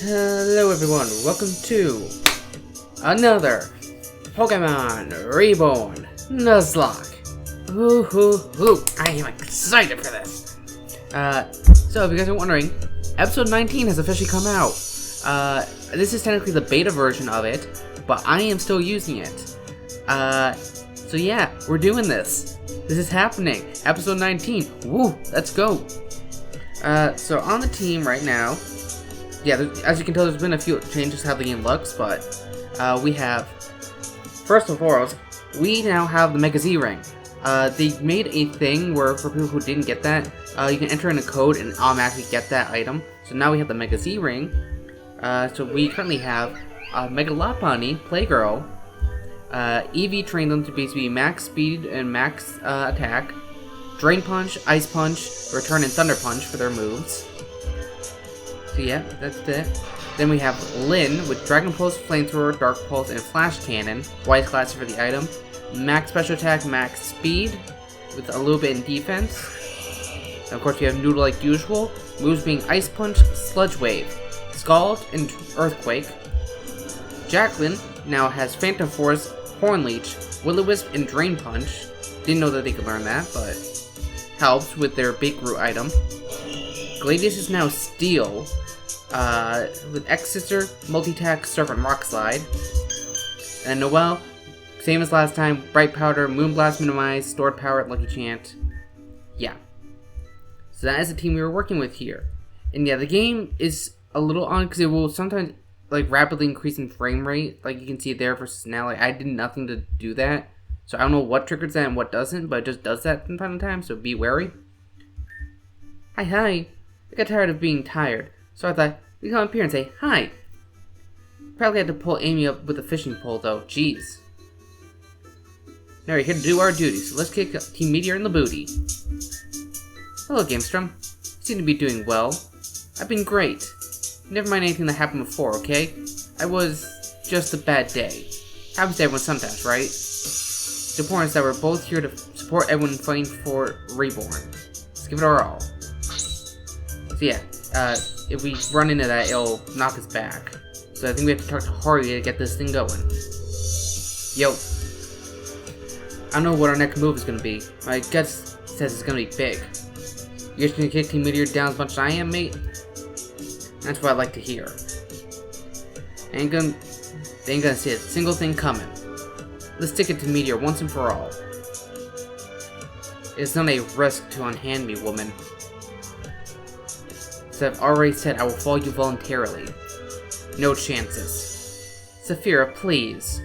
Hello everyone, welcome to another Pokemon Reborn Nuzlocke. I am excited for this. So if you guys are wondering, episode 19 has officially come out. This is technically the beta version of it, but I am still using it. So yeah, we're doing this. This is happening. Episode 19. Woo, let's go. So on the team right now, yeah, as you can tell, there's been a few changes to how the game looks, but we have, first and foremost, we now have the Mega Z ring. They made a thing where for people who didn't get that, you can enter in a code and automatically get that item. So now we have the Mega Z ring. So we currently have Mega Lopunny, Playgirl, EV trained them to basically max speed and max attack, Drain Punch, Ice Punch, Return, and Thunder Punch for their moves. So yeah, that's it. Then we have Lynn with Dragon Pulse, Flamethrower, Dark Pulse, and Flash Cannon. White Class for the item. Max Special Attack, Max Speed, with a little bit in defense. And of course we have Noodle like usual. Moves being Ice Punch, Sludge Wave, Scald, and Earthquake. Jacqueline now has Phantom Force, Horn Leech, Will-O-Wisp, and Drain Punch. Didn't know that they could learn that, but helps with their Big Root item. Gladius is now Steel, with X-Scissor, Multi-Attack, Surf, and Rock Slide. And Noelle, same as last time, Bright Powder, Moonblast Minimize, Stored Power, Lucky Chant. Yeah. So that is the team we were working with here. And yeah, the game is a little on, because it will sometimes, like, rapidly increase in frame rate, like you can see there versus now. Like, I did nothing to do that, so I don't know what triggers that and what doesn't, but it just does that from time to time, so be wary. Hi. I got tired of being tired, so I thought we'd come up here and say hi. Probably had to pull Amy up with a fishing pole though, jeez. Now we're here to do our duty, so let's kick Team Meteor in the booty. Hello Gamestrum, you seem to be doing well. I've been great. Never mind anything that happened before, okay? I was just a bad day. Happens to everyone sometimes, right? The important is that we're both here to support everyone fighting for Reborn. Let's give it our all. So yeah, if we run into that, it'll knock us back. So I think we have to talk to Harley to get this thing going. Yo. I don't know what our next move is gonna be. My gut says it's gonna be big. You're just gonna kick Team Meteor down as much as I am, mate? That's what I like to hear. They ain't gonna see a single thing coming. Let's stick it to Meteor once and for all. It's not a risk to unhand me, woman. I've already said I will follow you voluntarily. No chances. Saphira, please.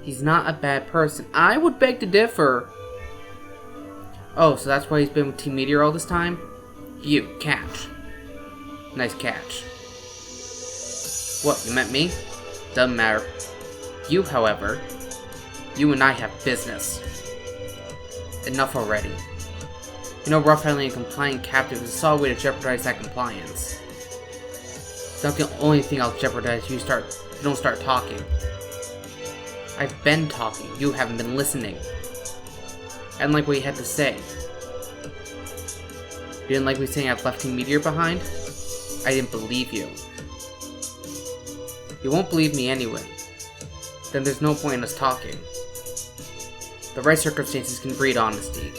He's not a bad person. I would beg to differ. Oh, so that's why he's been with Team Meteor all this time? You, catch. Nice catch. What, you meant me? Doesn't matter. You, however, you and I have business. Enough already. You know, rough handling a compliant captive is a solid way to jeopardize that compliance. It's not the only thing I'll jeopardize if you don't start talking. I've been talking, you haven't been listening. I didn't like what you had to say. You didn't like me saying I've left Team Meteor behind? I didn't believe you. You won't believe me anyway. Then there's no point in us talking. The right circumstances can breed honesty.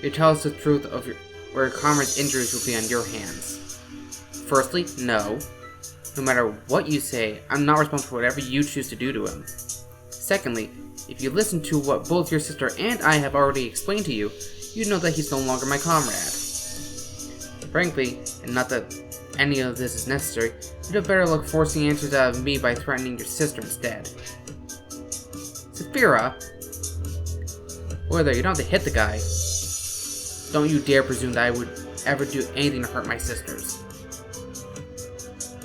You tell us the truth of where your comrade's injuries will be on your hands. Firstly, no. No matter what you say, I'm not responsible for whatever you choose to do to him. Secondly, if you listen to what both your sister and I have already explained to you, you know that he's no longer my comrade. Frankly, and not that any of this is necessary, you'd have better luck forcing answers out of me by threatening your sister instead. Saphira? Boy there, you don't have to hit the guy. Don't you dare presume that I would ever do anything to hurt my sisters.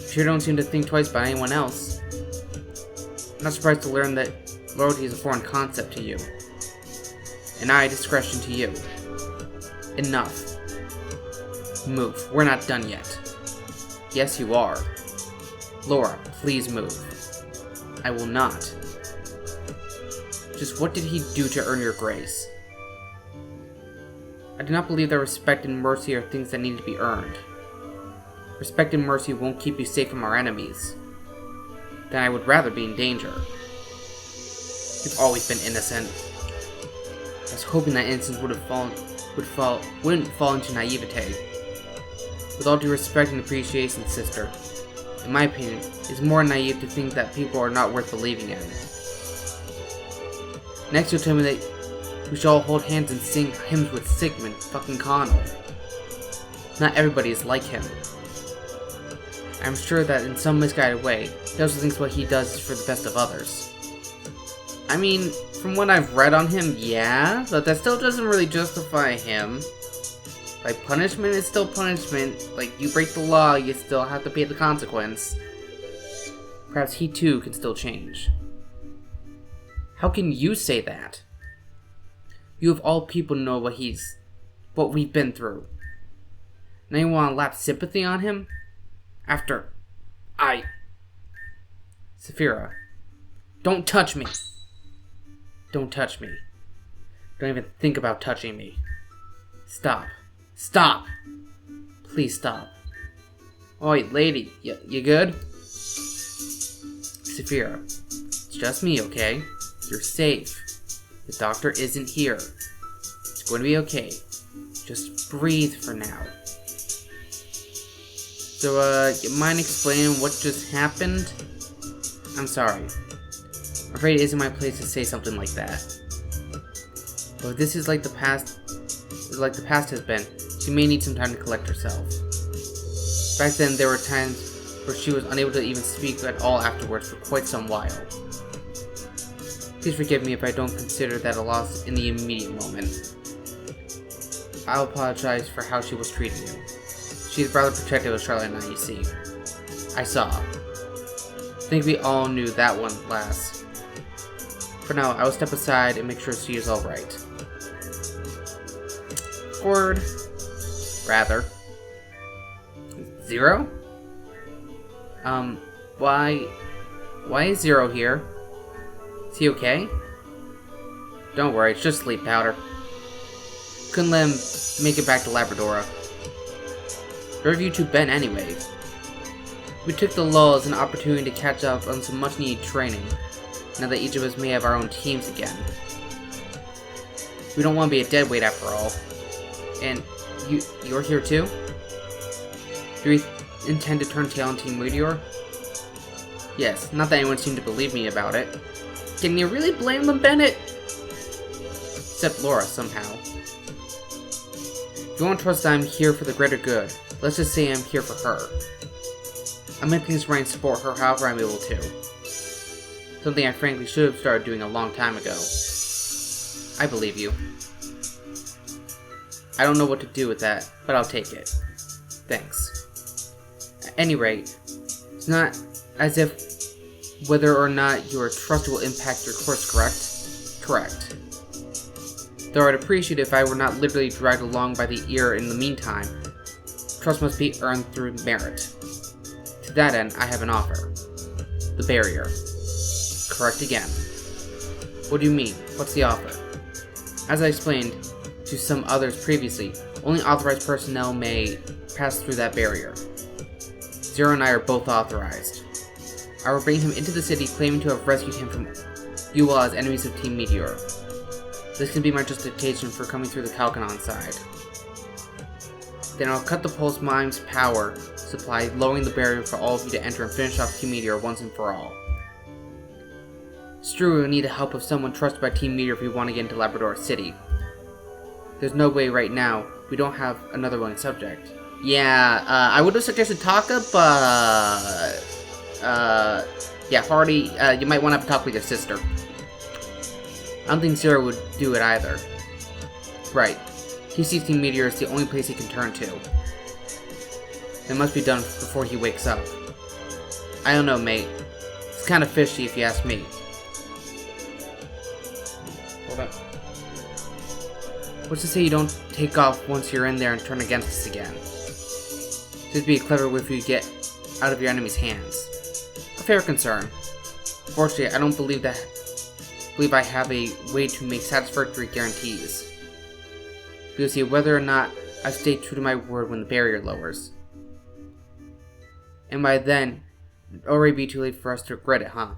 You sure don't seem to think twice about anyone else. I'm not surprised to learn that loyalty is a foreign concept to you. And I discretion to you. Enough. Move. We're not done yet. Yes, you are. Laura, please move. I will not. Just what did he do to earn your grace? I do not believe that respect and mercy are things that need to be earned. Respect and mercy won't keep you safe from our enemies, then I would rather be in danger. You've always been innocent. I was hoping that innocence wouldn't fall into naivete. With all due respect and appreciation, sister, in my opinion, it's more naive to think that people are not worth believing in. Next, you'll tell me that we should all hold hands and sing hymns with Sigmund fucking Connell. Not everybody is like him. I'm sure that in some misguided way, he also thinks what he does is for the best of others. I mean, from what I've read on him, yeah, but that still doesn't really justify him. Like, punishment is still punishment. Like, you break the law, you still have to pay the consequence. Perhaps he too can still change. How can you say that? You of all people know what we've been through. Now you want to lap sympathy on him? After Saphira, don't touch me. Don't touch me. Don't even think about touching me. Stop. Stop! Please stop. Oi, lady, you good? Saphira, it's just me, okay? You're safe. The doctor isn't here. It's going to be okay. Just breathe for now. So, you mind explaining what just happened? I'm sorry. I'm afraid it isn't my place to say something like that. But if this is like the past has been, she may need some time to collect herself. Back then, there were times where she was unable to even speak at all afterwards for quite some while. Please forgive me if I don't consider that a loss in the immediate moment. I'll apologize for how she was treating you. She's rather protective of Charlotte and I, you see. I saw. I think we all knew that one last. For now, I will step aside and make sure she is alright. Word. Rather. Zero? Why is Zero here? Is he okay? Don't worry, it's just sleep powder. Couldn't let him make it back to Labradora. Where have you two been anyway? We took the lull as an opportunity to catch up on some much needed training, now that each of us may have our own teams again. We don't want to be a deadweight after all. And you're here too? Do we intend to turn tail on Team Meteor? Yes, not that anyone seemed to believe me about it. Can you really blame them, Bennett? Except Laura, somehow. If you want to trust that I'm here for the greater good, let's just say I'm here for her. I'll make things right and support her however I'm able to. Something I frankly should have started doing a long time ago. I believe you. I don't know what to do with that, but I'll take it. Thanks. At any rate, it's not as if whether or not your trust will impact your course, correct? Correct. Though I'd appreciate it if I were not literally dragged along by the ear in the meantime, trust must be earned through merit. To that end, I have an offer. The barrier. Correct again. What do you mean? What's the offer? As I explained to some others previously, only authorized personnel may pass through that barrier. Zero and I are both authorized. I will bring him into the city claiming to have rescued him from you all as enemies of Team Meteor. This can be my justification for coming through the Calcanon side. Then I'll cut the Pulse Mime's power supply, lowering the barrier for all of you to enter and finish off Team Meteor once and for all. It's true we will need the help of someone trusted by Team Meteor if we want to get into Labrador City. There's no way right now. We don't have another willing subject. Yeah, I would have suggested Taka, but... yeah, Hardy, you might want to have a talk with your sister. I don't think Zero would do it either. Right. He sees Team Meteor is the only place he can turn to. It must be done before he wakes up. I don't know, mate. It's kind of fishy if you ask me. Hold up. What's to say you don't take off once you're in there and turn against us again? This would be a clever way for you to get out of your enemy's hands. A fair concern. Fortunately, I don't believe I have a way to make satisfactory guarantees. We'll see whether or not I've stayed true to my word when the barrier lowers. And by then, it'd already be too late for us to regret it, huh?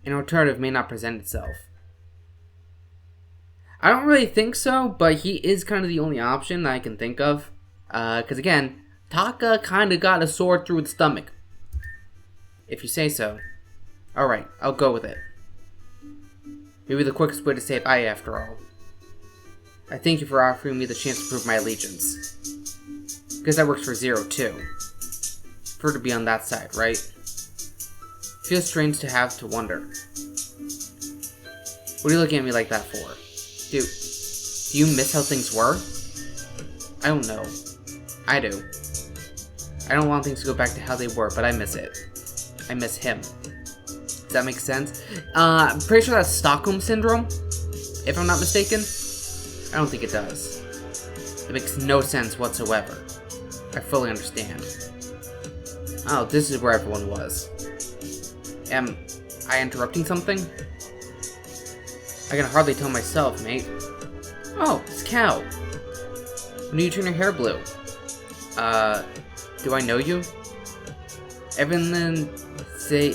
An alternative may not present itself. I don't really think so, but he is kind of the only option that I can think of. Because again, Taka kind of got a sword through the stomach. If you say so. Alright, I'll go with it. Maybe the quickest way to save Ai after all. I thank you for offering me the chance to prove my allegiance. Because that works for Zero too. Prefer to be on that side, right? Feels strange to have to wonder. What are you looking at me like that for? Do you miss how things were? I don't know. I do. I don't want things to go back to how they were, but I miss it. I miss him. Does that make sense? I'm pretty sure that's Stockholm Syndrome, if I'm not mistaken. I don't think it does. It makes no sense whatsoever. I fully understand. Oh, this is where everyone was. Am I interrupting something? I can hardly tell myself, mate. Oh, it's Cal. When do you turn your hair blue? Do I know you? Evelyn, say...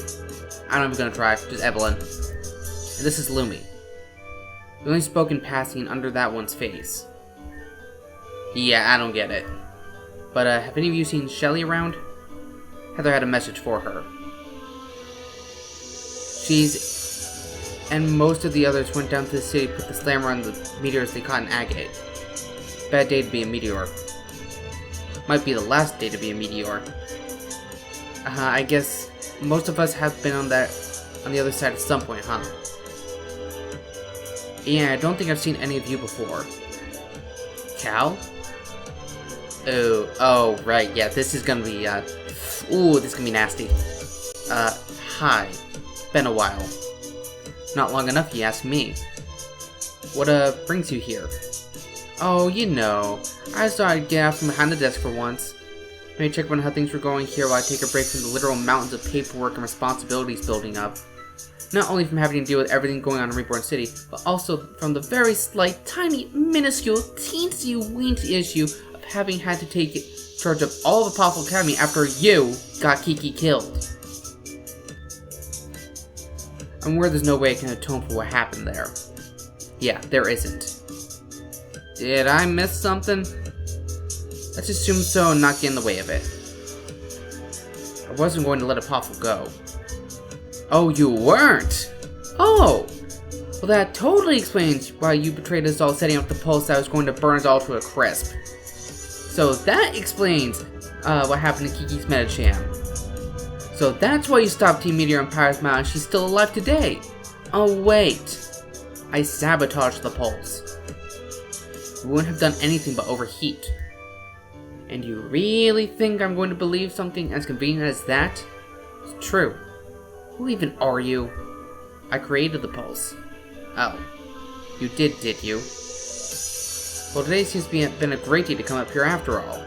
I'm not even gonna try, just Evelyn. And this is Lumi. We only spoke in passing under that one's face. Yeah, I don't get it. But, have any of you seen Shelly around? Heather had a message for her. And most of the others went down to the city to put the slammer on the meteors they caught in Agate. Bad day to be a meteor. Might be the last day to be a meteor. I guess most of us have been on the other side at some point, huh? Yeah, I don't think I've seen any of you before. Cal? Oh, right, yeah, this is gonna be, ooh, this is gonna be nasty. Hi. Been a while. Not long enough, you ask me. What, brings you here? Oh, you know, I just thought I'd get out from behind the desk for once. Maybe check on how things were going here while I take a break from the literal mountains of paperwork and responsibilities building up. Not only from having to deal with everything going on in Reborn City, but also from the very slight, tiny, minuscule, teensy-weensy issue of having had to take charge of all the Powerful Academy after you got Kiki killed. I'm aware there's no way I can atone for what happened there. Yeah, there isn't. Did I miss something? Let's assume so and not get in the way of it. I wasn't going to let Apophel go. Oh, you weren't? Oh! Well, that totally explains why you betrayed us all setting up the pulse that was going to burn us all to a crisp. So that explains what happened to Kiki's Metacham. So that's why you stopped Team Meteor and Pyro's Mountain. She's still alive today. Oh, wait. I sabotaged the pulse. We wouldn't have done anything but overheat. And you really think I'm going to believe something as convenient as that? It's true. Who even are you? I created the pulse. Oh. You did you? Well, today seems to have been a great day to come up here after all.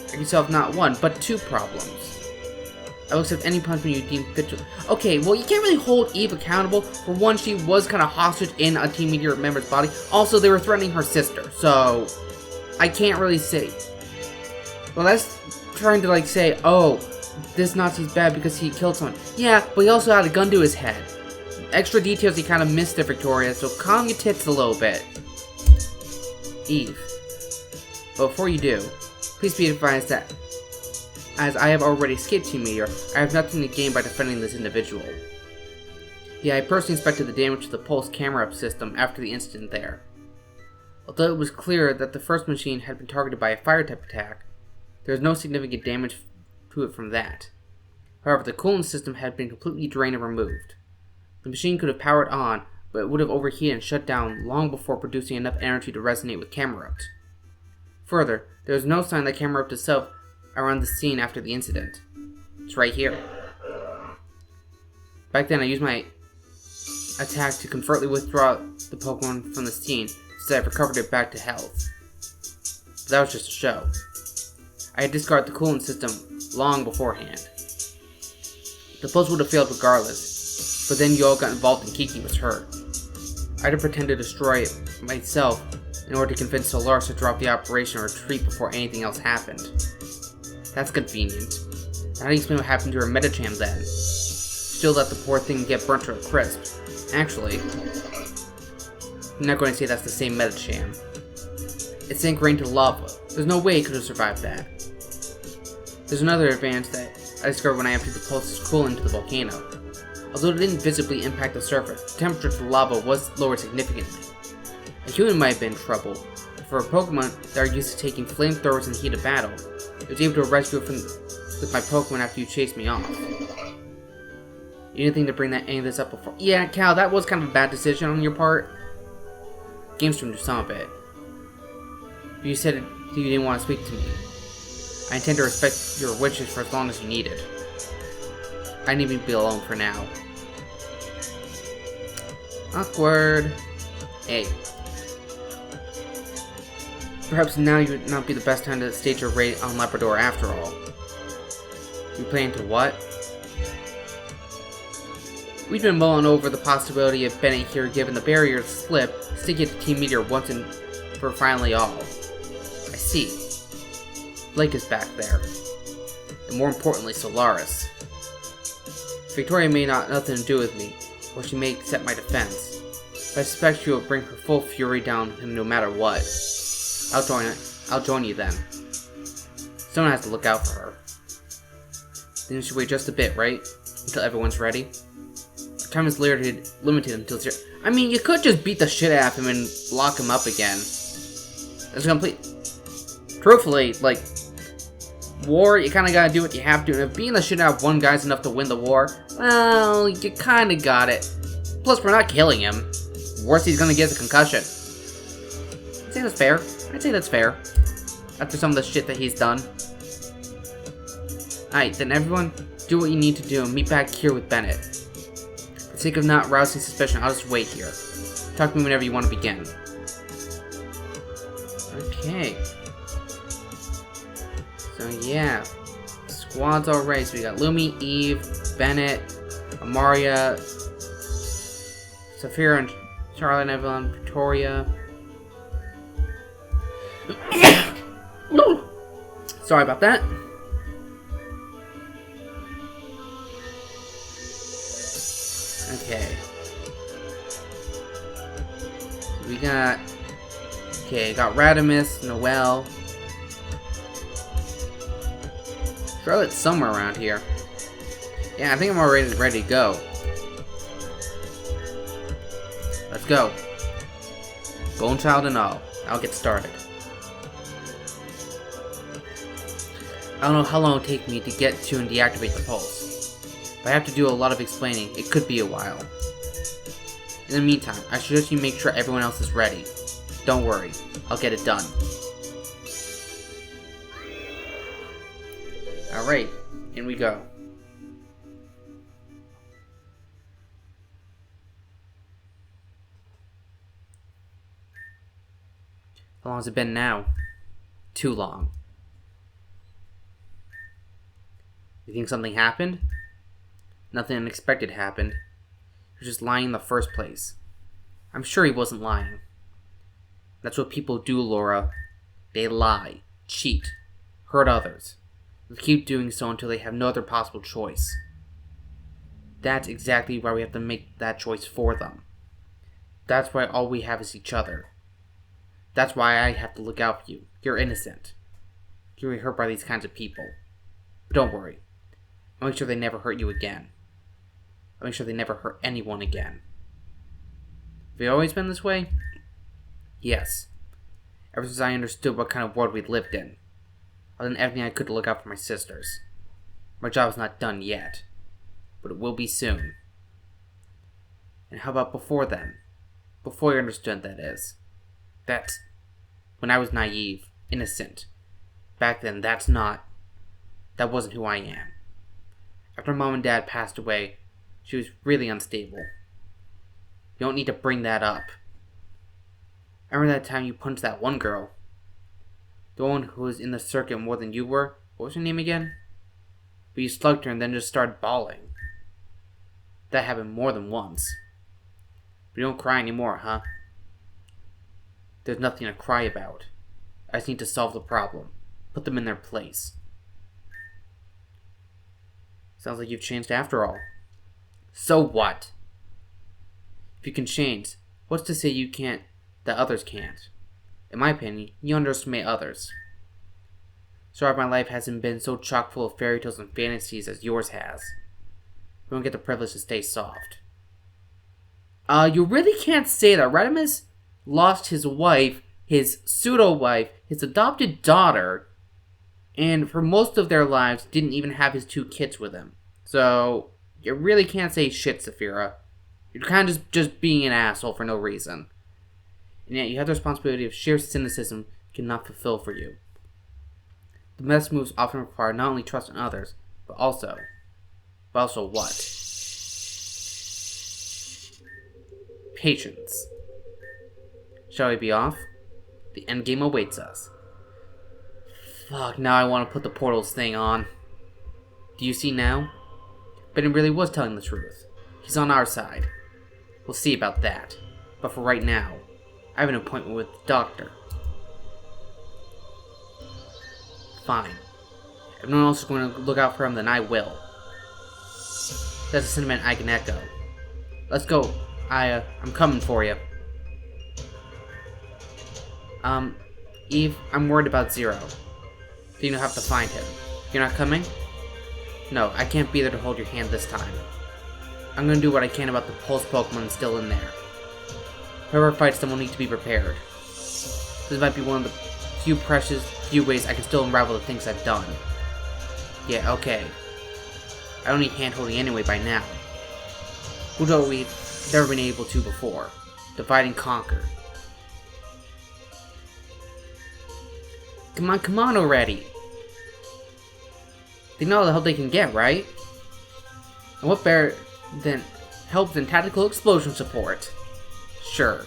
I can solve not one, but two problems. I will accept any punishment you deem fit to. Okay, well, you can't really hold Eve accountable. For one, she was kind of hostage in a Team Meteor member's body. Also, they were threatening her sister, so I can't really say. Well, that's trying to, like, say, oh, this Nazi's bad because he killed someone. Yeah, but he also had a gun to his head. Extra details he kind of missed there, Victoria, so calm your tits a little bit. Eve. But before you do, please be advised that, as I have already escaped Team Meteor, I have nothing to gain by defending this individual. Yeah, I personally inspected the damage to the Pulse camera-up system after the incident there. Although it was clear that the first machine had been targeted by a fire-type attack, there was no significant damage to it from that. However, the coolant system had been completely drained and removed. The machine could have powered on, but it would have overheated and shut down long before producing enough energy to resonate with camera-ups. Further, there was no sign that camera-up itself around the scene after the incident. It's right here. Back then, I used my attack to covertly withdraw the Pokemon from the scene, so I've recovered it back to health. But that was just a show. I had discarded the coolant system long beforehand. The pulse would have failed regardless, but then you all got involved and Kiki was hurt. I had to pretend to destroy it myself in order to convince Solaris to drop the operation and retreat before anything else happened. That's convenient. How do you explain what happened to her Medicham then? Still let the poor thing get burnt to a crisp. Actually, I'm not going to say that's the same Medicham. It sank right into lava. There's no way it could have survived that. There's another advantage that I discovered when I emptied the pulse's coolant into the volcano. Although it didn't visibly impact the surface, the temperature of the lava was lowered significantly. A human might have been in trouble, but for a Pokemon that are used to taking flamethrowers in the heat of battle, I was able to rescue it with my Pokemon after you chased me off. You didn't think to bring any of this up before? Yeah, Cal, that was kind of a bad decision on your part. Gamestrum knew some of it. But you said you didn't want to speak to me. I intend to respect your wishes for as long as you need it. I need to be alone for now. Awkward. Hey. Perhaps now would not be the best time to stage your raid on Labrador after all. You plan to what? We've been mulling over the possibility of Bennett here giving the barrier slip, sticking it to Team Meteor once and for finally all. I see. Blake is back there. And more importantly, Solaris. Victoria may not have nothing to do with me, or she may accept my defense, but I suspect she will bring her full fury down him no matter what. I'll join you then. Someone has to look out for her. Then you should wait just a bit, right? Until everyone's ready? Our time is limited until zero. I mean, you could just beat the shit out of him and lock him up again. That's complete. Truthfully, like, war, you kinda gotta do what you have to, and if beating the shit out of one guy's enough to win the war, well, you kinda got it. Plus, we're not killing him. Worst he's gonna get is a concussion. I'd say that's fair. I'd say that's fair. After some of the shit that he's done. Alright, then everyone, do what you need to do and meet back here with Bennett. For the sake of not rousing suspicion, I'll just wait here. Talk to me whenever you want to begin. Okay. So yeah, squad's all ready. So we got Lumi, Eve, Bennett, Amaria, Saphira, and Charlotte, Evelyn, Victoria. Sorry about that. Okay. We got... Okay, got Radimus, Noelle. Charlotte's somewhere around here. Yeah, I think I'm already ready to go. Let's go. Golden Child and all. I'll get started. I don't know how long it'll take me to get to and deactivate the pulse. If I have to do a lot of explaining, it could be a while. In the meantime, I suggest you make sure everyone else is ready. Don't worry, I'll get it done. Alright, in we go. How long has it been now? Too long. You think something happened? Nothing unexpected happened. He was just lying in the first place. I'm sure he wasn't lying. That's what people do, Laura. They lie, cheat, hurt others. They keep doing so until they have no other possible choice. That's exactly why we have to make that choice for them. That's why all we have is each other. That's why I have to look out for you. You're innocent. You're hurt by these kinds of people. But don't worry. I'll make sure they never hurt you again. I'll make sure they never hurt anyone again. Have you always been this way? Yes. Ever since I understood what kind of world we lived in. I've done everything I could to look out for my sisters. My job is not done yet. But it will be soon. And how about before then? Before you understood, that is. That's when I was naive, innocent. Back then, that wasn't who I am. After Mom and Dad passed away, she was really unstable. You don't need to bring that up. I remember that time you punched that one girl. The one who was in the circuit more than you were. What was her name again? But you slugged her and then just started bawling. That happened more than once. But you don't cry anymore, huh? There's nothing to cry about. I just need to solve the problem. Put them in their place. Sounds like you've changed after all. So what? If you can change, what's to say you can't, that others can't? In my opinion, you underestimate others. Sorry my life hasn't been so chock full of fairy tales and fantasies as yours has. We don't get the privilege to stay soft. You really can't say that. Radimus lost his wife, his pseudo-wife, his adopted daughter, and for most of their lives didn't even have his 2 kids with him. So, you really can't say shit, Saphira. You're kind of just being an asshole for no reason. And yet you have the responsibility of sheer cynicism cannot fulfill for you. The best moves often require not only trust in others, but also what? Patience. Shall we be off? The endgame awaits us. Fuck, now I want to put the portals thing on. Do you see now? Ben really was telling the truth. He's on our side. We'll see about that. But for right now, I have an appointment with the doctor. Fine. If no one else is going to look out for him, then I will. That's a sentiment I can echo. Let's go. I'm coming for you. Eve, I'm worried about Zero. You'll have to find him. You're not coming? No, I can't be there to hold your hand this time. I'm gonna do what I can about the pulse Pokemon still in there. Whoever fights them will need to be prepared. This might be one of the few ways I can still unravel the things I've done. Yeah, okay. I don't need hand-holding anyway by now. Who know we've never been able to before. Divide and conquer. Come on already. They know all the help they can get, right? And what better than help than tactical explosion support? Sure.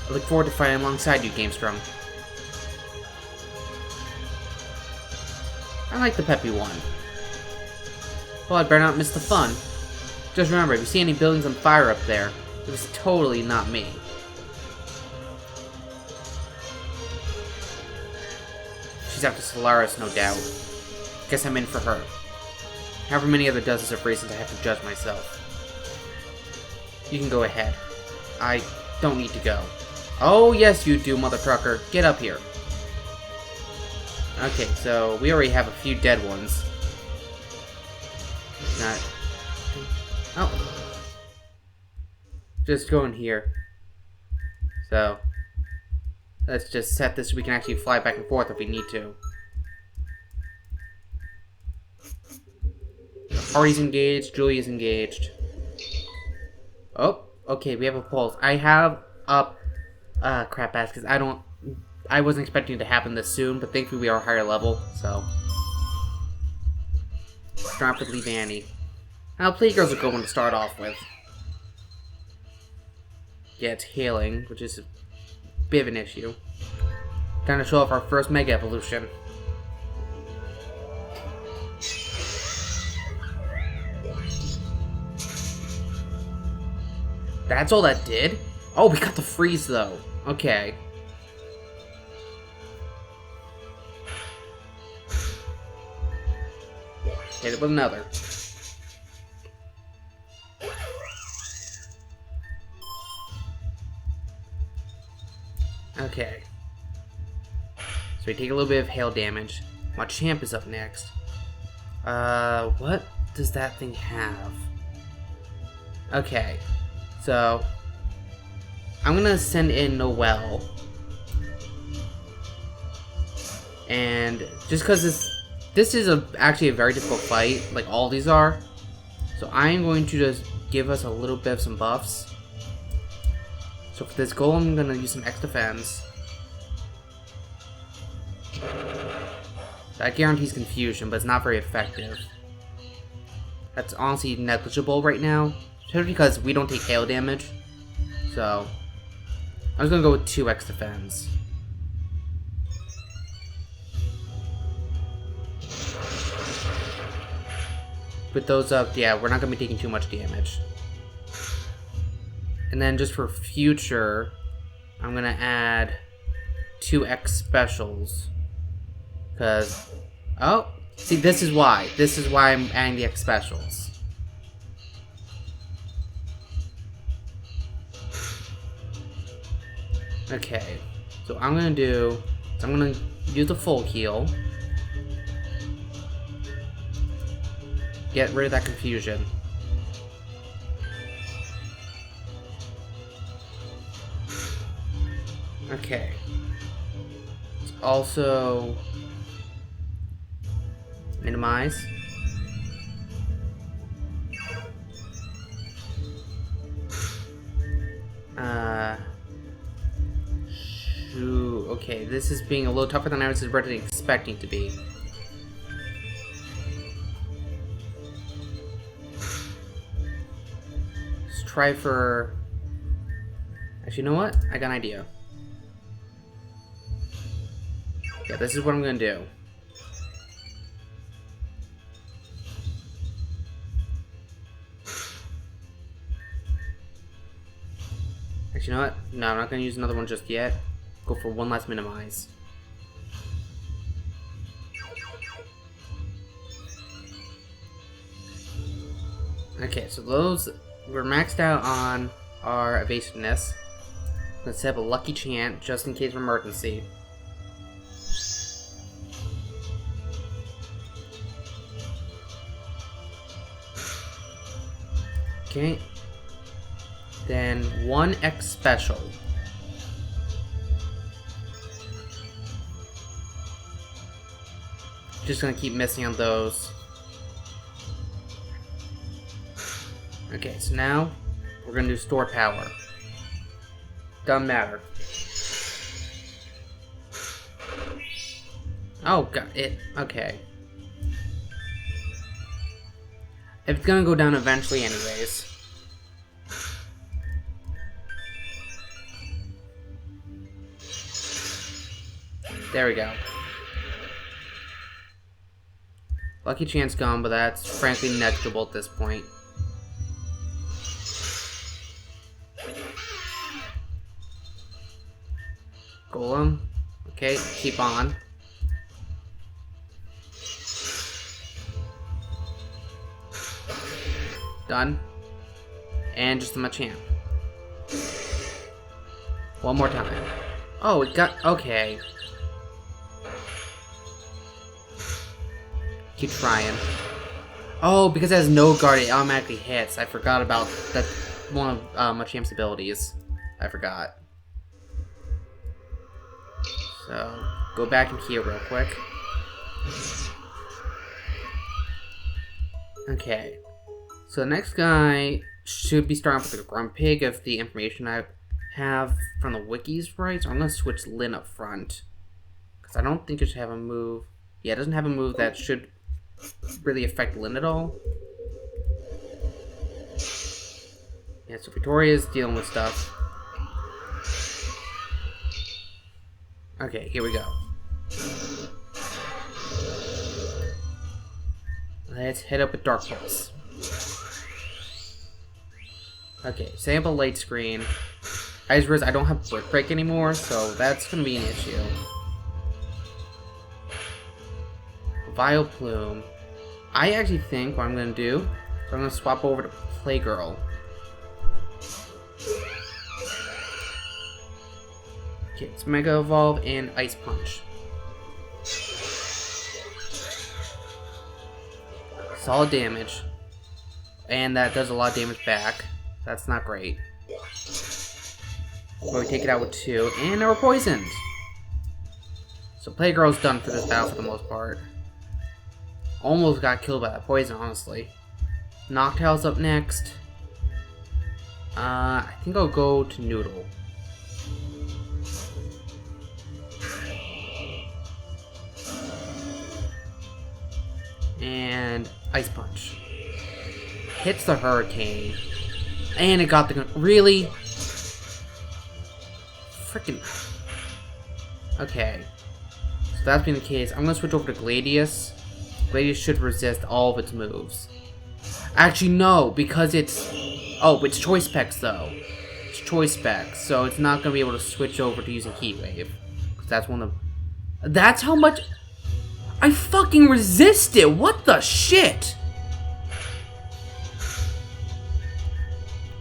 I look forward to fighting alongside you, Gamestrum. I like the peppy one. Well, I'd better not miss the fun. Just remember, if you see any buildings on fire up there, it was totally not me. She's after Solaris, no doubt. Guess I'm in for her. However many other dozens of reasons I have to judge myself. You can go ahead. I don't need to go. Oh, yes you do, mother trucker. Get up here. Okay, so we already have a few dead ones. Not... Oh. Just go in here. So, let's just set this so we can actually fly back and forth if we need to. Hardy's engaged, Julia's engaged. Oh, okay, we have a pulse. I have up... crap ass, because I wasn't expecting it to happen this soon, but thankfully we are higher level, so. Rapidly Vanny. Now, Playgirls are going to start off with. Yeah, it's healing, which is a bit of an issue. Time to show off our first Mega Evolution. That's all that did? Oh, we got the freeze, though. Okay. Hit it with another. Okay. So we take a little bit of hail damage. Machamp is up next. What does that thing have? Okay. So, I'm gonna send in Noelle. And just because this is actually a very difficult fight, like all these are. So I am going to just give us a little bit of some buffs. So for this goal, I'm gonna use some X defense. That guarantees confusion, but it's not very effective. That's honestly negligible right now, just because we don't take hail damage. So I'm just gonna go with 2 X defense. With those up, yeah, we're not gonna be taking too much damage. And then just for future, I'm gonna add 2x specials. Because, oh, see, this is why. This is why I'm adding the X specials. Okay, so I'm gonna use the full heal. Get rid of that confusion. Okay. Let's also minimize. Shoot. Okay, this is being a little tougher than I was originally expecting to be. Let's try for... Actually, you know what? I got an idea. Yeah, this is what I'm gonna do. Actually, you know what? No, I'm not gonna use another one just yet. Go for one last minimize. Okay, so those... We're maxed out on our evasiveness. Let's have a lucky chant just in case of emergency. Okay. Then 1x special. Just gonna keep missing on those. Okay, so now we're gonna do store power. Doesn't matter. Oh, got it. Okay. It's gonna go down eventually anyways. There we go. Lucky chance gone, but that's frankly negligible at this point. Golem. Okay, keep on. Done. And just a Machamp. One more time. Oh, it got... Okay. Keep trying. Oh, because it has no guard, it automatically hits. I forgot about that. One of Machamp's abilities. I forgot. So, go back and heal real quick. Okay. So the next guy should be starting off with a Grumpig if the information I have from the wikis right. So I'm going to switch Lin up front. Because I don't think it should have a move. Yeah, it doesn't have a move that should really affect Lin at all. Yeah, so Victoria's dealing with stuff. Okay, here we go. Let's head up with Dark Pulse. Okay, sample light screen. I just realized I don't have Brick Break anymore, so that's gonna be an issue. Vile Plume. I actually think what I'm gonna do is I'm gonna swap over to Playgirl. Okay, it's Mega Evolve and Ice Punch. Solid damage. And that does a lot of damage back. That's not great. But we take it out with 2, and now we're poisoned! So Playgirl's done for this battle for the most part. Almost got killed by that poison, honestly. Noctowl's up next. I think I'll go to Noodle. And Ice Punch. Hits the Hurricane. And it got the... Really? Freaking... Okay. So that's being the case. I'm going to switch over to Gladius. Gladius should resist all of its moves. Actually, no, because it's... Oh, it's Choice Specs, though. It's Choice Specs, so it's not going to be able to switch over to using Heat Wave. That's one of... That's how much... I fucking resisted! What the shit?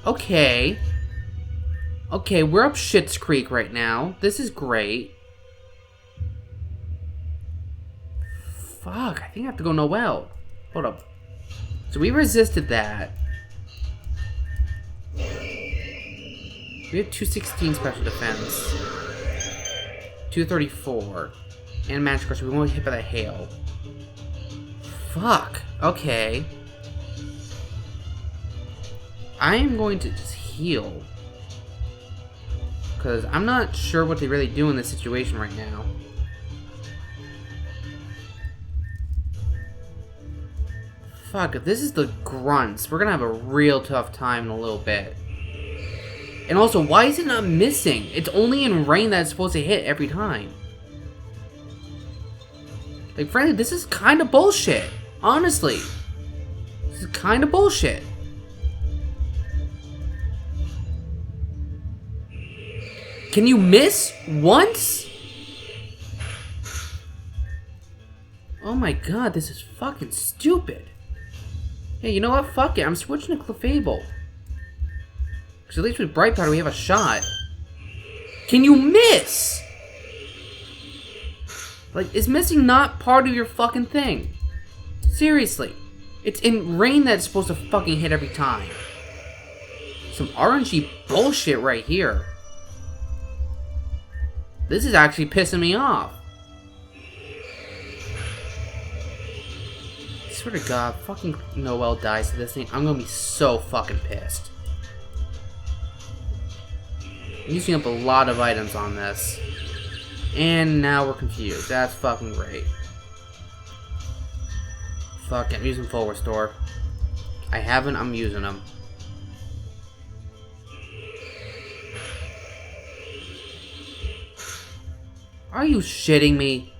Okay. Okay, we're up Schitt's Creek right now. This is great. Fuck, I think I have to go Noelle. Hold up. So we resisted that. We have 216 special defense. 234. And magic crush, we won't get hit by the hail. Fuck. Okay. I am going to just heal. Because I'm not sure what they really do in this situation right now. Fuck, if this is the grunts, we're gonna have a real tough time in a little bit. And also, why is it not missing? It's only in rain that it's supposed to hit every time. Like, frankly, this is kind of bullshit. Honestly. This is kind of bullshit. Can you miss once? Oh my god, this is fucking stupid. Hey, you know what? Fuck it. I'm switching to Clefable. Because at least with Bright Powder, we have a shot. Can you miss? Like, is missing not part of your fucking thing? Seriously. It's in rain that's supposed to fucking hit every time. Some RNG bullshit right here. This is actually pissing me off. I swear to God, fucking Noelle dies to this thing, I'm gonna be so fucking pissed. I'm using up a lot of items on this. And now we're confused. That's fucking great. Fuck, I'm using full restore. I haven't, I'm using them. Are you shitting me?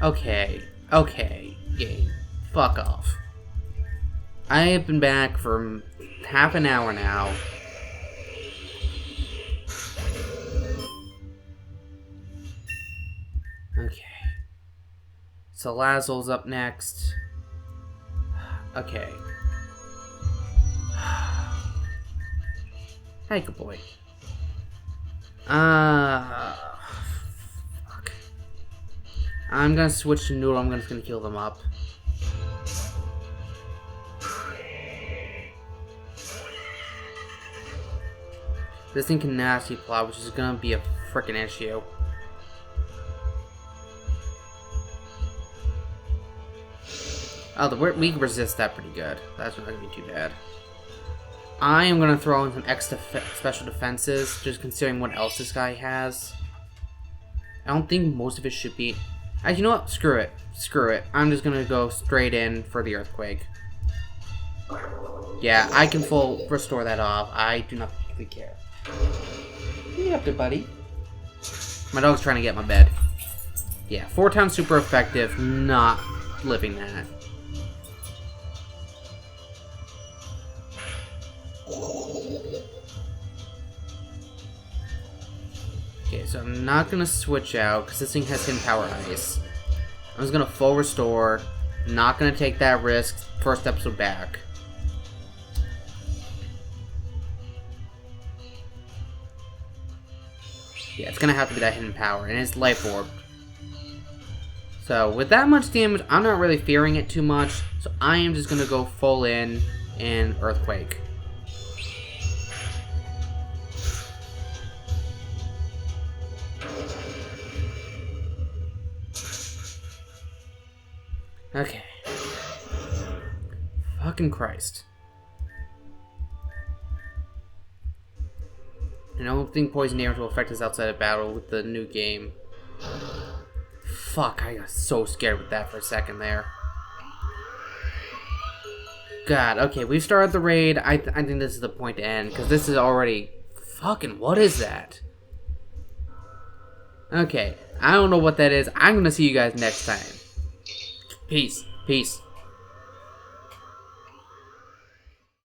Okay. Okay, game. Fuck off. I have been back for half an hour now. Okay. Salazzle's up next. Okay. Hey, good boy. Fuck. I'm gonna switch to Noodle. I'm just gonna heal them up. This thing can nasty plot, which is gonna be a freaking issue. Oh, we can resist that pretty good. That's not gonna be too bad. I am gonna throw in some extra special defenses, just considering what else this guy has. I don't think most of it should be. You know what? Screw it. Screw it. I'm just gonna go straight in for the earthquake. Yeah, I can full restore that off. I do not particularly care. Get up there, buddy. My dog's trying to get my bed. Yeah, 4 times super effective. Not living that. Okay, so I'm not gonna switch out because this thing has hidden power ice. I'm just gonna full restore. Not gonna take that risk. First episode back. Yeah, it's gonna have to be that hidden power, and it's life orb. So with that much damage, I'm not really fearing it too much. So I am just gonna go full in and earthquake. Okay. Fucking Christ. I don't think poison damage will affect us outside of battle with the new game. Fuck, I got so scared with that for a second there. God, okay, we've started the raid. I think this is the point to end, because this is already... Fucking, what is that? Okay, I don't know what that is. I'm gonna see you guys next time. Peace. Peace.